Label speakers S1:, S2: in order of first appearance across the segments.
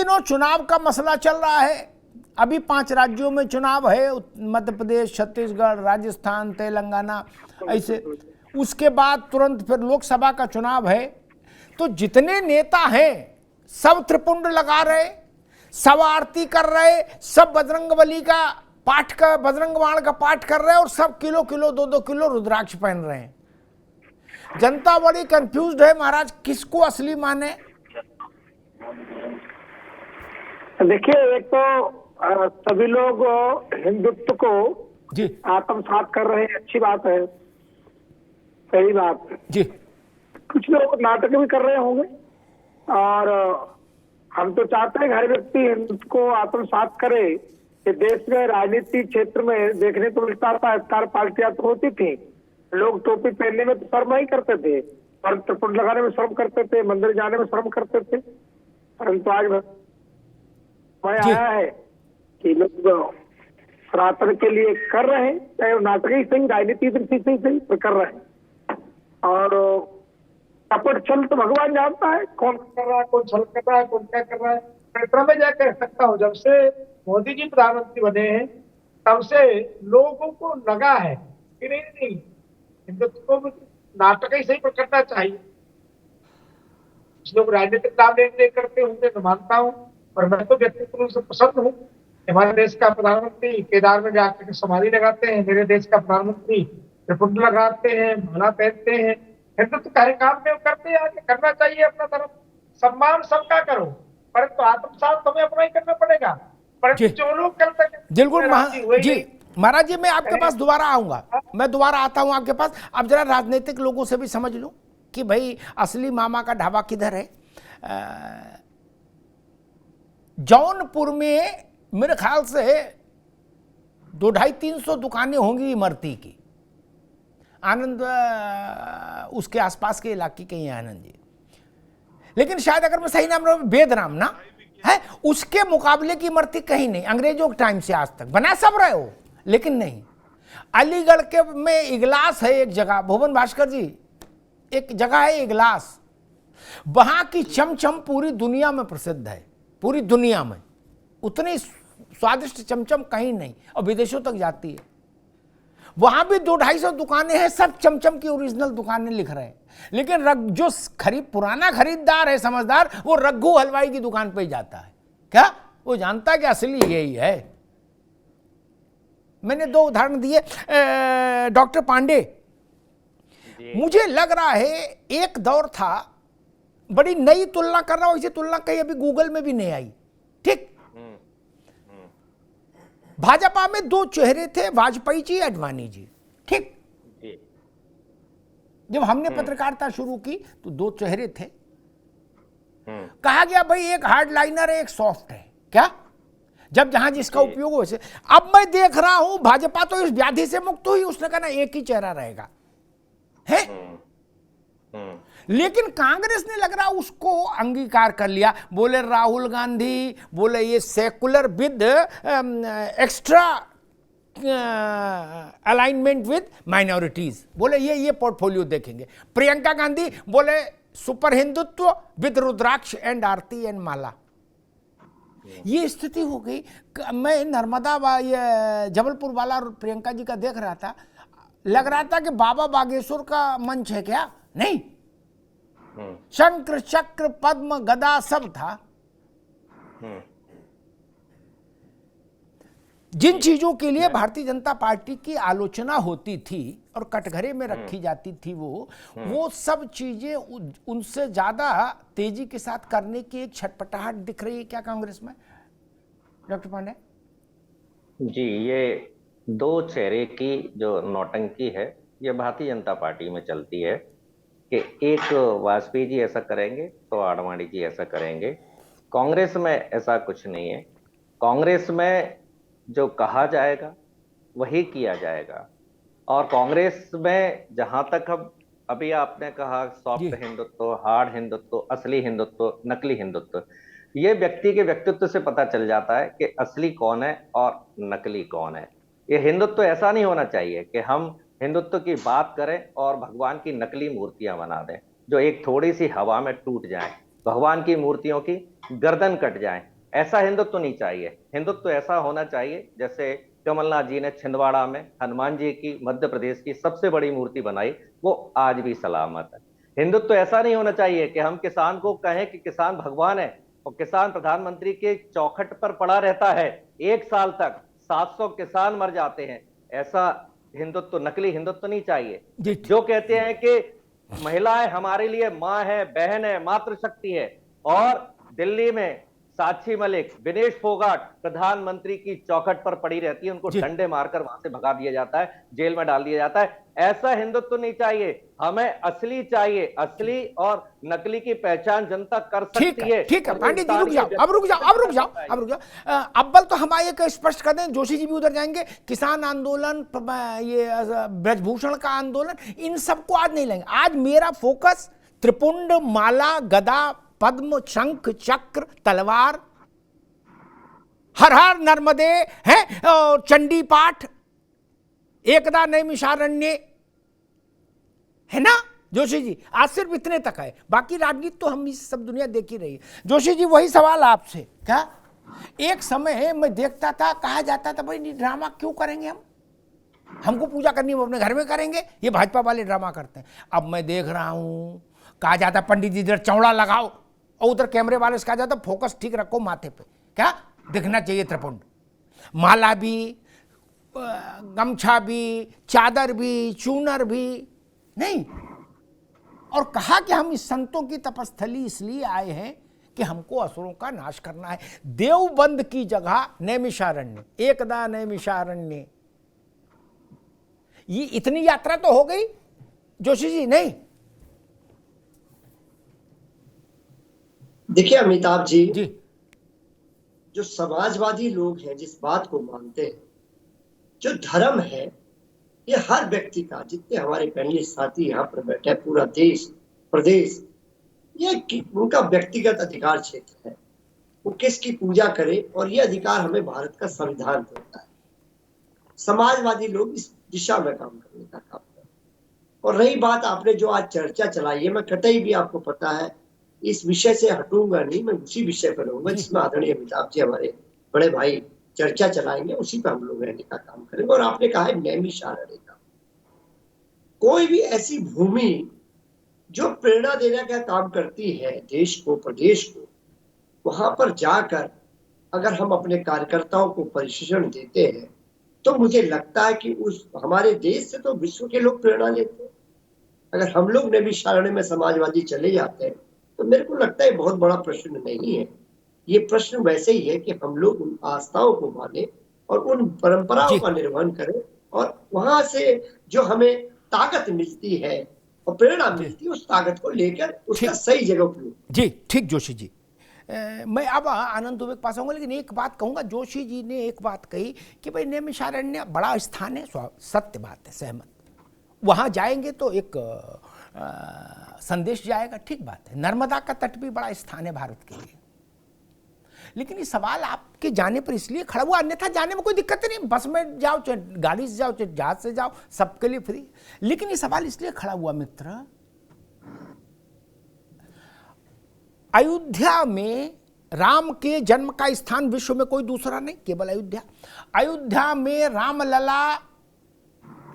S1: दिनों चुनाव का मसला चल रहा है। अभी 5 राज्यों में चुनाव है, मध्य प्रदेश, छत्तीसगढ़, राजस्थान, तेलंगाना, ऐसे। उसके बाद तुरंत फिर लोकसभा का चुनाव है। तो जितने नेता हैं सब त्रिपुंड लगा रहे, सब आरती कर रहे, सब बजरंगबली का पाठ का, बजरंग बाण का पाठ कर रहे हैं, और सब किलो किलो 2-2 किलो रुद्राक्ष पहन रहे हैं। जनता बड़ी कंफ्यूज्ड है महाराज, किसको असली माने?
S2: देखिए, एक तो सभी लोग हिंदुत्व को
S1: जी
S2: आत्मसात कर रहे हैं, अच्छी बात है, सही बात है
S1: जी।
S2: कुछ लोग नाटक भी कर रहे होंगे, और हम तो चाहते हैं कि हर व्यक्ति हिंदुत्व को आत्मसात करे। कि देश में राजनीति क्षेत्र में देखने को मिलता था, स्टार पार्टियां तो होती थी, लोग टोपी पहनने में तो शर्म नहीं करते थे, और त्रिपुंड लगाने में शर्म करते थे, मंदिर जाने में शर्म करते थे। परंतु आज समय आया है कि लोग सनातन के लिए कर रहे हैं, चाहे वो नाटक ही सही, राजनीति दृष्टि से ही सही, तो कर रहे हैं। और कपट छल तो भगवान जानता है कौन कर रहा है, कौन छल कर रहा है, कौन क्या कर रहा है। मैं में जाकर कह सकता हूँ, जब से मोदी जी प्रधानमंत्री बने हैं तब से लोगों को लगा है कि नहीं नहीं, हिंदुत्व को नाटक ही सही करना चाहिए। कुछ लोग राजनीतिक लाभ लेने करते होंगे, मैं मानता हूँ, और मैं तो व्यक्तिगत रूप से पसंद हूँ। हमारे देश का प्रधानमंत्री केदार में जाकर समाधि लगाते हैं, मेरे देश का प्रधानमंत्री त्रिपुंड लगाते हैं, माला पहनते हैं, हिंदुत्व कार्य काम में करते हैं। आगे करना चाहिए अपना धर्म, सम्मान सबका करो, परंतु आत्मसात तुम्हें अपना ही करना पड़ेगा। परंतु जो लोग करते हैं
S1: बिल्कुल जी महाराज जी, मैं आपके पास दोबारा आऊंगा, मैं दोबारा आता हूं आपके पास। अब जरा राजनीतिक लोगों से भी समझ लूं कि भाई असली मामा का ढाबा किधर है। जौनपुर में मेरे ख्याल से 200-250-300 दुकानें होंगी इमरती की, आनंद उसके आसपास के इलाके के ही आनंद जी, लेकिन शायद अगर मैं सही नाम बेदराम ना है, उसके मुकाबले की इमरती कहीं नहीं। अंग्रेजों के टाइम से आज तक बना सब रहे हो, लेकिन नहीं। अलीगढ़ के में इगलास है एक जगह, भुवन भास्कर जी, एक जगह है इगलास, वहां की चमचम पूरी दुनिया में प्रसिद्ध है, पूरी दुनिया में उतनी स्वादिष्ट चमचम कहीं नहीं, और विदेशों तक जाती है। वहां भी 200-250 दुकानें हैं, सब चमचम की ओरिजिनल दुकानें लिख रहे हैं, लेकिन जो पुराना खरीदार है, समझदार, वो रघु हलवाई की दुकान पे जाता है। क्या वो जानता है कि असली यही है? मैंने 2 उदाहरण दिए। डॉक्टर पांडे, मुझे लग रहा है एक दौर था, बड़ी नई तुलना कर रहा हूं, इसी तुलना कहीं अभी गूगल में भी नहीं आई, ठीक? भाजपा में 2 चेहरे थे, वाजपेयी जी, अडवाणी जी, ठीक? जब हमने पत्रकारिता शुरू की तो 2 चेहरे थे। कहा गया भाई एक हार्ड लाइनर है, एक सॉफ्ट है, क्या? जब जहां जिसका उपयोग हो वैसे। अब मैं देख रहा हूं भाजपा तो इस व्याधि से मुक्त हुई, उसने कहा ना एक ही चेहरा रहेगा, है? लेकिन कांग्रेस ने लग रहा उसको अंगीकार कर लिया। बोले राहुल गांधी, बोले ये secular with extra alignment with minorities, बोले ये पोर्टफोलियो देखेंगे। प्रियंका गांधी बोले super Hindutva with rudraksha and aarti and mala. ये स्थिति हो गई। मैं नर्मदा जबलपुर वाला प्रियंका जी का देख रहा था, लग रहा था कि बाबा बागेश्वर का मंच है क्या? नहीं, शंकर चक्र पद्म गदा सब था। जिन चीजों के लिए भारतीय जनता पार्टी की आलोचना होती थी और कटघरे में रखी जाती थी, वो सब चीजें उनसे ज्यादा तेजी के साथ करने की एक छटपटाहट दिख रही है क्या कांग्रेस में, डॉक्टर पांडे
S3: जी? ये 2 चेहरे की जो नौटंकी है, ये भारतीय जनता पार्टी में चलती है कि एक वाजपेयी जी ऐसा करेंगे तो आडवाणी जी ऐसा करेंगे। कांग्रेस में ऐसा कुछ नहीं है। कांग्रेस में जो कहा जाएगा वही किया जाएगा, और कांग्रेस में जहां तक हम अभी आपने कहा सॉफ्ट हिंदुत्व, हार्ड हिंदुत्व, असली हिंदुत्व, नकली हिंदुत्व, ये व्यक्ति के व्यक्तित्व से पता चल जाता है कि असली कौन है और नकली कौन है। ये हिंदुत्व ऐसा नहीं होना चाहिए कि हम हिंदुत्व की बात करें और भगवान की नकली मूर्तियां बना दें जो एक थोड़ी सी हवा में टूट जाएं, भगवान की मूर्तियों की गर्दन कट जाए, ऐसा हिंदुत्व नहीं चाहिए। हिंदुत्व ऐसा होना चाहिए जैसे कमलनाथ जी ने छिंदवाड़ा में हनुमान जी की मध्य प्रदेश की सबसे बड़ी मूर्ति बनाई, वो आज भी सलामत है। हिंदुत्व ऐसा नहीं होना चाहिए कि हम किसान को कहें कि किसान भगवान है और किसान प्रधानमंत्री के चौखट पर पड़ा रहता है, 1 साल तक 700 किसान मर जाते हैं। ऐसा हिंदुत्व, नकली हिंदुत्व नहीं चाहिए। जो कहते हैं कि महिलाएं हमारे लिए मां है, बहन है, मातृशक्ति है, और दिल्ली में साक्षी मलिक, विनेश फोगाट प्रधानमंत्री की चौखट पर पड़ी रहती है, उनको डंडे मारकर वहां से भगा दिया जाता है, जेल में डाल दिया जाता है। ऐसा हिंदुत्व नहीं चाहिए, हमें असली चाहिए। असली और नकली की पहचान जनता कर सकती है।
S1: ठीक है पांडे जी, रुक जाओ, अब रुक जाओ। अव्वल तो हम एक स्पष्ट कर दें, जोशी जी भी उधर जाएंगे, किसान आंदोलन, ये ब्रजभूषण का आंदोलन, इन सबको आज नहीं लेंगे। आज मेरा फोकस त्रिपुंड, माला, गदा, पद्म, शंख, चक्र, तलवार, हर हर नर्मदे है, चंडी पाठ, एकदा नैमिषारण्य, है ना जोशी जी? आज सिर्फ इतने तक है, बाकी राजनीति तो हम इस सब दुनिया देख ही रही है। जोशी जी वही सवाल आपसे, क्या एक समय मैं देखता था, कहा जाता था भाई ड्रामा क्यों करेंगे हमको पूजा करनी है, वो अपने घर में करेंगे, ये भाजपा वाले ड्रामा करते हैं। अब मैं देख रहा हूं, कहा जाता पंडित जी इधर चौड़ा लगाओ, और उधर कैमरे वाले से कहा जाता फोकस ठीक रखो माथे पे, क्या दिखना चाहिए त्रिपुंड, माला भी, गमछा भी, चादर भी, चूनर भी नहीं। और कहा कि हम इस संतों की तपस्थली इसलिए आए हैं कि हमको असुरों का नाश करना है। देवबंद की जगह नैमिषारण्य, एकदा नैमिषारण्य, ये इतनी यात्रा तो हो गई जोशी जी, नहीं?
S4: देखिए अमिताभ जी, जो समाजवादी लोग हैं, जिस बात को मानते हैं, जो धर्म है, ये हर व्यक्ति का, जितने हमारे पैनलिस्ट साथी यहाँ पर बैठे, पूरा देश प्रदेश, ये उनका व्यक्तिगत अधिकार क्षेत्र है, वो किसकी पूजा करे, और ये अधिकार हमें भारत का संविधान देता है। समाजवादी लोग इस दिशा में काम करने का काम करते। और रही बात आपने जो आज चर्चा चलाई है, मैं कतई भी, आपको पता है, इस विषय से हटूंगा नहीं, मैं उसी विषय पर रहूंगा जिसमें आदरणीय अमिताभ जी हमारे बड़े भाई चर्चा चलाएंगे, उसी पर हम लोग रहने का काम करेंगे। और आपने कहा है नैमिषारण्य का, कोई भी ऐसी भूमि जो प्रेरणा देने का काम करती है देश को, प्रदेश को, वहां पर जाकर अगर हम अपने कार्यकर्ताओं को प्रशिक्षण देते हैं, तो मुझे लगता है कि उस हमारे देश से तो विश्व के लोग प्रेरणा लेते हैं। अगर हम लोग नैमिषारण्य में समाजवादी चले जाते हैं, तो मेरे को लगता है बहुत बड़ा प्रश्न नहीं है। ये प्रश्न वैसे ही है कि हम लोग उन आस्थाओं को माने और उन परंपराओं का निर्वहन करें, और वहां से जो हमें ताकत मिलती है और प्रेरणा मिलती है, उस ताकत को लेकर उसका सही जगह उपयोग।
S1: जी ठीक जोशी जी, मैं अब आनंद दुबे के पास आऊंगा, लेकिन एक बात कहूंगा, जोशी जी ने एक बात कही कि भाई नैमिषारण्य बड़ा स्थान है, सत्य बात है, सहमत, वहां जाएंगे तो एक संदेश जाएगा, ठीक बात है। नर्मदा का तट भी बड़ा स्थान है भारत के लिए, लेकिन ये सवाल आपके जाने पर इसलिए खड़ा हुआ, अन्यथा जाने में कोई दिक्कत नहीं, बस में जाओ, चाहे गाड़ी से जाओ, चाहे जहाज से जाओ, सबके लिए फ्री। लेकिन ये सवाल इसलिए खड़ा हुआ मित्र, अयोध्या में राम के जन्म का स्थान विश्व में कोई दूसरा नहीं, केवल अयोध्या। अयोध्या में रामलला,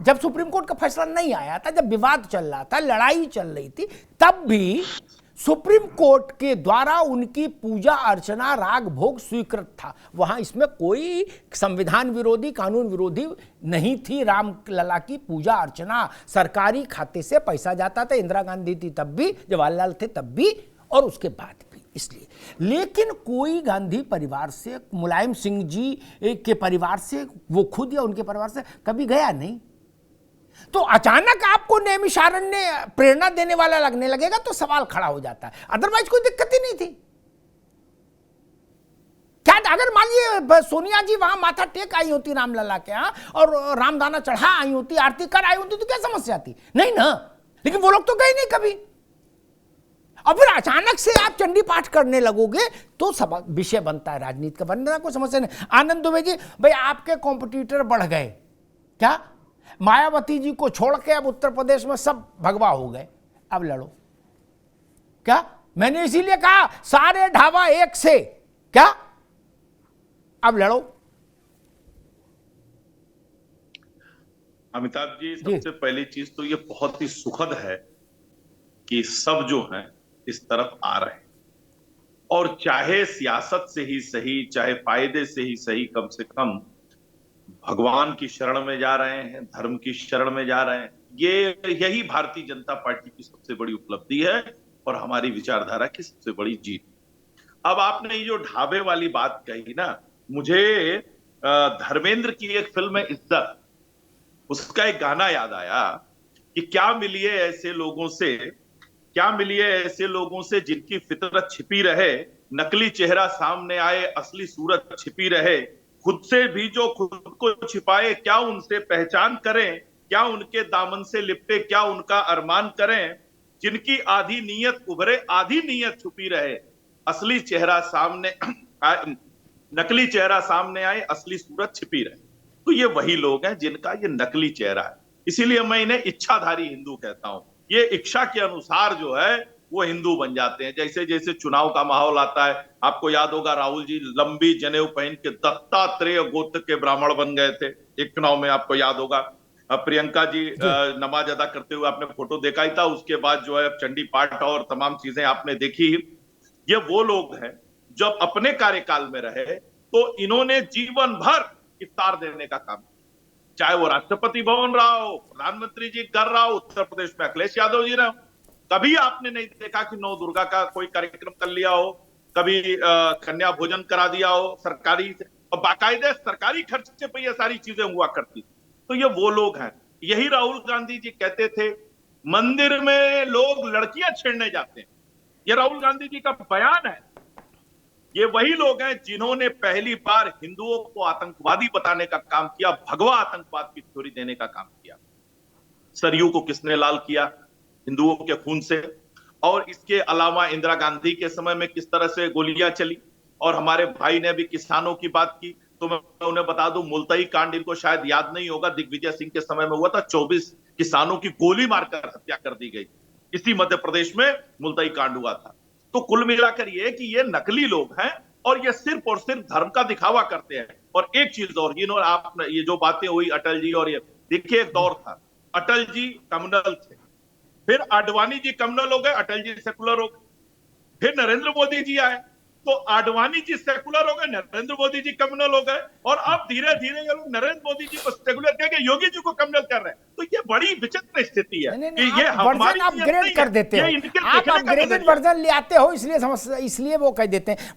S1: जब सुप्रीम कोर्ट का फैसला नहीं आया था, जब विवाद चल रहा था, लड़ाई चल रही थी, तब भी सुप्रीम कोर्ट के द्वारा उनकी पूजा अर्चना, राग भोग स्वीकृत था। वहां इसमें कोई संविधान विरोधी, कानून विरोधी नहीं थी। रामलला की पूजा अर्चना, सरकारी खाते से पैसा जाता था, इंदिरा गांधी थी तब भी, जवाहरलाल थे तब भी, और उसके बाद भी, इसलिए। लेकिन कोई गांधी परिवार से, मुलायम सिंह जी के परिवार से, वो खुद या उनके परिवार से कभी गया नहीं। तो अचानक आपको नैमिषारण्य प्रेरणा देने वाला लगने लगेगा तो सवाल खड़ा हो जाता है, अदरवाइज कोई दिक्कत ही नहीं थी। क्या अगर मान लीजिए सोनिया जी वहां माथा टेक आई होती रामलला के यहाँ, और रामदाना चढ़ा आई होती, आरती कर आई होती, तो क्या समस्या थी? नहीं ना, लेकिन वो लोग तो गए नहीं कभी। और फिर अचानक से आप चंडी पाठ करने लगोगे तो सब विषय बनता है राजनीति का, बनना कोई समस्या नहीं। आनंद दुबे जी, भाई आपके कॉम्पिटिटर बढ़ गए क्या? मायावती जी को छोड़ के अब उत्तर प्रदेश में सब भगवा हो गए, अब लड़ो क्या? मैंने इसीलिए कहा सारे ढाबा एक से, क्या अब लड़ो।
S5: अमिताभ जी, सबसे पहली चीज तो ये बहुत ही सुखद है कि सब जो हैं इस तरफ आ रहे हैं, और चाहे सियासत से ही सही, चाहे फायदे से ही सही, कम से कम भगवान की शरण में जा रहे हैं, धर्म की शरण में जा रहे हैं। यही भारतीय जनता पार्टी की सबसे बड़ी उपलब्धि है और हमारी विचारधारा की सबसे बड़ी जीत। अब आपने ये जो ढाबे वाली बात कही ना, मुझे धर्मेंद्र की एक फिल्म है इज्जत, उसका एक गाना याद आया कि क्या मिलिए ऐसे लोगों से, क्या मिलिए ऐसे लोगों से जिनकी फितरत छिपी रहे, नकली चेहरा सामने आए असली सूरत छिपी रहे, खुद से भी जो खुद को छिपाए क्या उनसे पहचान करें, क्या उनके दामन से लिपटे क्या उनका अरमान करें, जिनकी आधी नीयत उभरे आधी नीयत छुपी रहे, असली चेहरा सामने नकली चेहरा सामने आए असली सूरत छिपी रहे। तो ये वही लोग हैं जिनका ये नकली चेहरा है, इसीलिए मैं इन्हें इच्छाधारी हिंदू कहता हूं। ये इच्छा के अनुसार जो है वो हिंदू बन जाते हैं। जैसे जैसे चुनाव का माहौल आता है, आपको याद होगा राहुल जी लंबी जनेऊ पहन के दत्तात्रेय गोत्र के ब्राह्मण बन गए थे एक चुनाव में, आपको याद होगा। प्रियंका जी नमाज अदा करते हुए आपने फोटो देखा ही था, उसके बाद जो है चंडी पाठ और तमाम चीजें आपने देखी। ये वो लोग हैं जब अपने कार्यकाल में रहे तो इन्होंने जीवन भर इफ्तार देने का काम, चाहे वो राष्ट्रपति भवन रहा हो, प्रधानमंत्री जी कर रहा हो, उत्तर प्रदेश में अखिलेश यादव जी रहे हो, कभी आपने नहीं देखा कि नौ दुर्गा का कोई कार्यक्रम कर लिया हो, कभी कन्या भोजन करा दिया हो सरकारी, और बाकायदे सरकारी खर्चे पे ये सारी चीजें हुआ करती। तो ये वो लोग हैं। यही राहुल गांधी जी कहते थे मंदिर में लोग लड़कियां छेड़ने जाते हैं, ये राहुल गांधी जी का बयान है। ये वही लोग हैं जिन्होंने पहली बार हिंदुओं को आतंकवादी बताने का काम किया, भगवा आतंकवाद की थ्योरी देने का काम किया। सरयू को किसने लाल किया? हिंदुओं के खून से। और इसके अलावा इंदिरा गांधी के समय में किस तरह से गोलियां चली, और हमारे भाई ने भी किसानों की बात की, तो मैं उन्हें बता दूं मुल्ताई कांड इनको शायद याद नहीं होगा, दिग्विजय सिंह के समय में हुआ था, 24 किसानों की गोली मारकर हत्या कर दी गई, इसी मध्य प्रदेश में मुल्ताई कांड हुआ था। तो कुल मिलाकर ये कि ये नकली लोग हैं और ये सिर्फ और सिर्फ धर्म का दिखावा करते हैं। और एक चीज और, जिन्होंने आपने ये जो बातें हुई अटल जी, और ये देखिए एक दौर था अटल जी कम्युनल थे, फिर आडवाणी जी कम्युनल हो गए, अटल जी सेकुलर हो गए, फिर नरेंद्र मोदी जी आए तो आडवाणी जी सेकुलर हो गए, नरेंद्र मोदी जी कम्युनल हो गए, और अब धीरे धीरे ये लोग नरेंद्र मोदी जी को सेकुलर कह के योगी जी को कम्युनल कर रहे हैं। तो ये बड़ी विचित्र स्थिति है कि ये हमारी
S1: अपग्रेड कर देते हो, आप अपग्रेडेड वर्जन ले आते हो, इसलिए समस्या, इसलिए वो कह देते हैं